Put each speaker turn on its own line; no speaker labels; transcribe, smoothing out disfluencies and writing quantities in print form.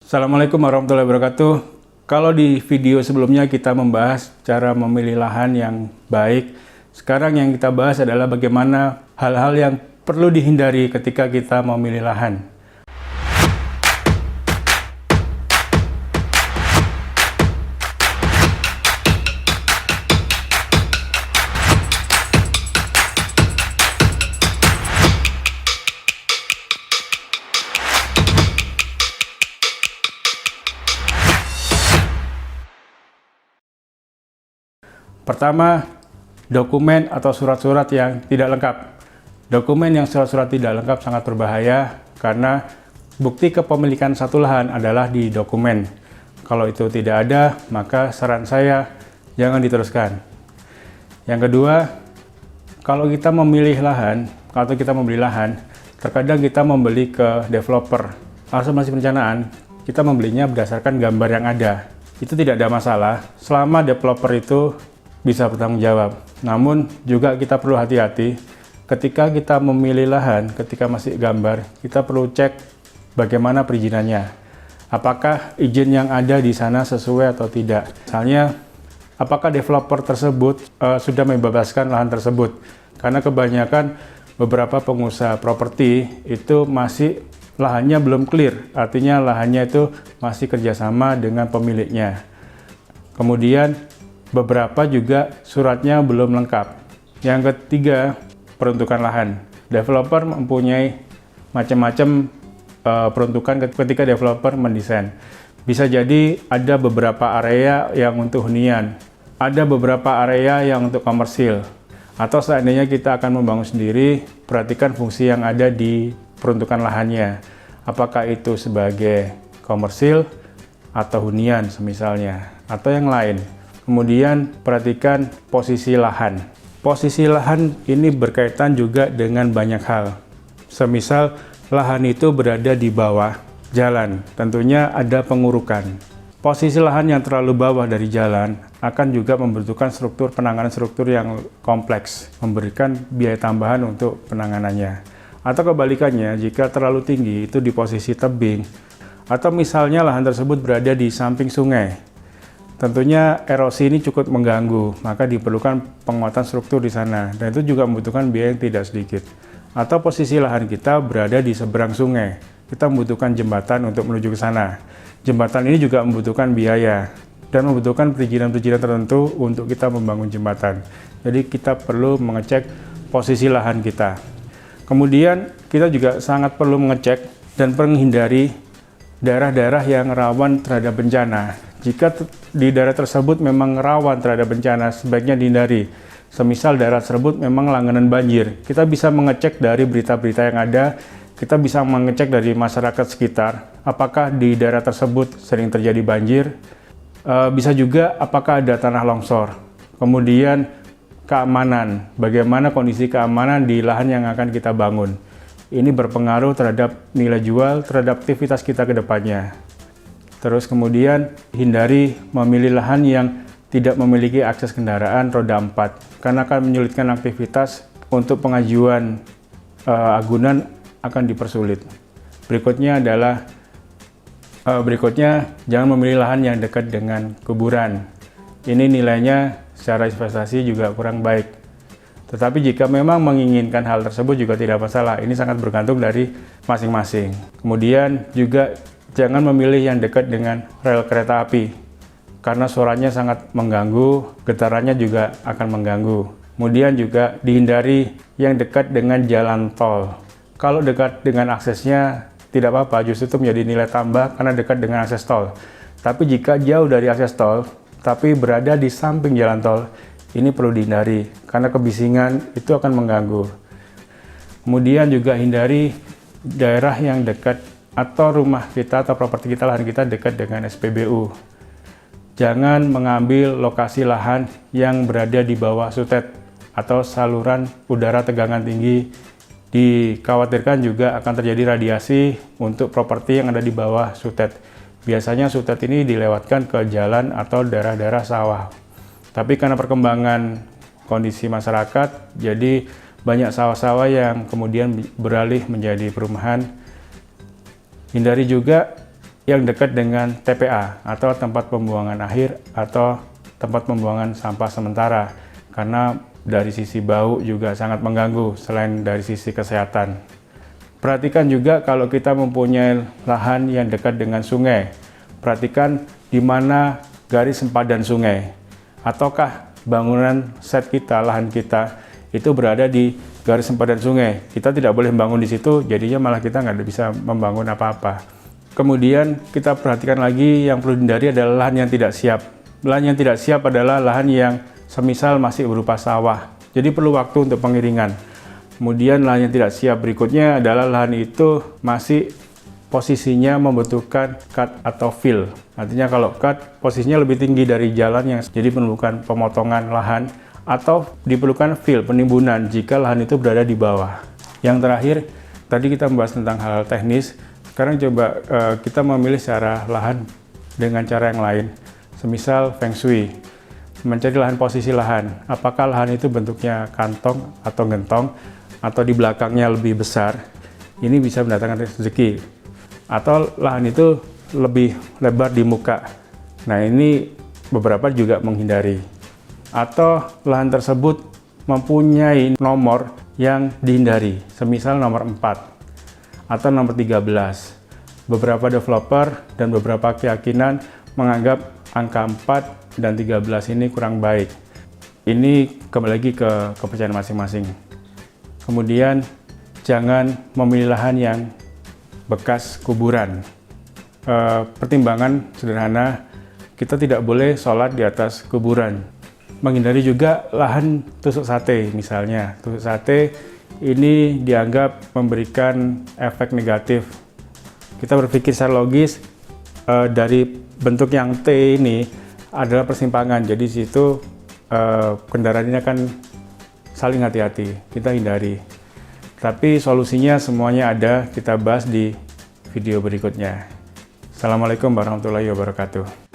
Assalamualaikum warahmatullahi wabarakatuh. Kalau di video sebelumnya kita membahas cara memilih lahan yang baik, sekarang yang kita bahas adalah bagaimana hal-hal yang perlu dihindari ketika kita memilih lahan. Pertama, dokumen atau surat-surat yang tidak lengkap. Dokumen yang surat-surat tidak lengkap sangat berbahaya karena bukti kepemilikan satu lahan adalah di dokumen. Kalau itu tidak ada, maka saran saya jangan diteruskan. Yang kedua, kalau kita memilih lahan, terkadang kita membeli ke developer. Asuransi perencanaan, kita membelinya berdasarkan gambar yang ada. Itu tidak ada masalah selama developer itu bisa bertanggung jawab. Namun juga kita perlu hati-hati ketika kita memilih lahan, ketika masih gambar, kita perlu cek bagaimana perizinannya. Apakah izin yang ada di sana sesuai atau tidak. Misalnya, apakah developer tersebut sudah membebaskan lahan tersebut. Karena kebanyakan beberapa pengusaha properti itu masih lahannya belum clear, artinya lahannya itu masih kerjasama dengan pemiliknya. Kemudian beberapa juga suratnya belum lengkap. Yang ketiga, peruntukan lahan. Developer mempunyai macam-macam peruntukan ketika developer mendesain. Bisa jadi ada beberapa area yang untuk hunian, ada beberapa area yang untuk komersil. Atau seandainya kita akan membangun sendiri, perhatikan fungsi yang ada di peruntukan lahannya. Apakah itu sebagai komersil atau hunian semisalnya, atau yang lain. Kemudian perhatikan posisi lahan. Posisi lahan ini berkaitan juga dengan banyak hal. Semisal lahan itu berada di bawah jalan, tentunya ada pengurukan. Posisi lahan yang terlalu bawah dari jalan akan juga membutuhkan penanganan struktur yang kompleks, memberikan biaya tambahan untuk penanganannya. Atau kebalikannya, jika terlalu tinggi itu di posisi tebing, atau misalnya lahan tersebut berada di samping sungai. Tentunya erosi ini cukup mengganggu, maka diperlukan penguatan struktur di sana, dan itu juga membutuhkan biaya yang tidak sedikit. Atau posisi lahan kita berada di seberang sungai, kita membutuhkan jembatan untuk menuju ke sana. Jembatan ini juga membutuhkan biaya, dan membutuhkan perizinan-perizinan tertentu untuk kita membangun jembatan. Jadi kita perlu mengecek posisi lahan kita. Kemudian kita juga sangat perlu mengecek dan menghindari daerah-daerah yang rawan terhadap bencana. Jika di daerah tersebut memang rawan terhadap bencana, sebaiknya dihindari. Semisal daerah tersebut memang langganan banjir, kita bisa mengecek dari berita-berita yang ada, kita bisa mengecek dari masyarakat sekitar, apakah di daerah tersebut sering terjadi banjir, bisa juga apakah ada tanah longsor. Kemudian keamanan, bagaimana kondisi keamanan di lahan yang akan kita bangun. Ini berpengaruh terhadap nilai jual, terhadap aktivitas kita ke depannya. Terus kemudian hindari memilih lahan yang tidak memiliki akses kendaraan roda 4 karena akan menyulitkan aktivitas untuk pengajuan agunan akan dipersulit. Berikutnya jangan memilih lahan yang dekat dengan kuburan. Ini nilainya secara investasi juga kurang baik. Tetapi jika memang menginginkan hal tersebut juga tidak masalah. Ini sangat bergantung dari masing-masing. Kemudian juga jangan memilih yang dekat dengan rel kereta api, karena suaranya sangat mengganggu, getarannya juga akan mengganggu. Kemudian juga dihindari yang dekat dengan jalan tol. Kalau dekat dengan aksesnya tidak apa-apa, justru itu menjadi nilai tambah karena dekat dengan akses tol. Tapi jika jauh dari akses tol, tapi berada di samping jalan tol, ini perlu dihindari, karena kebisingan itu akan mengganggu. Kemudian juga hindari daerah yang dekat atau rumah kita atau properti kita, lahan kita dekat dengan SPBU. Jangan mengambil lokasi lahan yang berada di bawah sutet atau saluran udara tegangan tinggi. Dikhawatirkan juga akan terjadi radiasi untuk properti yang ada di bawah sutet. Biasanya sutet ini dilewatkan ke jalan atau daerah-daerah sawah. Tapi karena perkembangan kondisi masyarakat, jadi banyak sawah-sawah yang kemudian beralih menjadi perumahan. Hindari juga yang dekat dengan TPA atau tempat pembuangan akhir atau tempat pembuangan sampah sementara, karena dari sisi bau juga sangat mengganggu selain dari sisi kesehatan. Perhatikan juga kalau kita mempunyai lahan yang dekat dengan sungai, perhatikan di mana garis sempadan sungai, ataukah bangunan set kita, lahan kita itu berada di garis sempadan sungai. Kita tidak boleh membangun di situ, jadinya malah kita nggak bisa membangun apa-apa. Kemudian kita perhatikan lagi yang perlu dihindari adalah lahan yang tidak siap. Lahan yang tidak siap adalah lahan yang semisal masih berupa sawah, jadi perlu waktu untuk pengiringan. Kemudian lahan yang tidak siap berikutnya adalah lahan itu masih posisinya membutuhkan cut atau fill. Artinya kalau cut posisinya lebih tinggi dari jalan yang jadi memerlukan pemotongan lahan, atau diperlukan fill, penimbunan jika lahan itu berada di bawah. Yang terakhir, tadi kita membahas tentang hal-hal teknis. Sekarang coba kita memilih secara lahan dengan cara yang lain. Semisal Feng Shui, mencari lahan, posisi lahan. Apakah lahan itu bentuknya kantong atau gentong, atau di belakangnya lebih besar? Ini bisa mendatangkan rezeki. Atau lahan itu lebih lebar di muka. Nah, ini beberapa juga menghindari. Atau lahan tersebut mempunyai nomor yang dihindari, semisal nomor 4 atau nomor 13. Beberapa developer dan beberapa keyakinan menganggap angka 4 dan 13 ini kurang baik. Ini kembali lagi ke kepercayaan masing-masing. Kemudian jangan memilih lahan yang bekas kuburan. Pertimbangan sederhana, kita tidak boleh sholat di atas kuburan. Menghindari juga lahan tusuk sate misalnya. Tusuk sate ini dianggap memberikan efek negatif. Kita berpikir secara logis, dari bentuk yang T ini adalah persimpangan, jadi di situ kendaraan ini akan saling hati-hati, kita hindari. Tapi solusinya semuanya ada, kita bahas di video berikutnya. Assalamualaikum warahmatullahi wabarakatuh.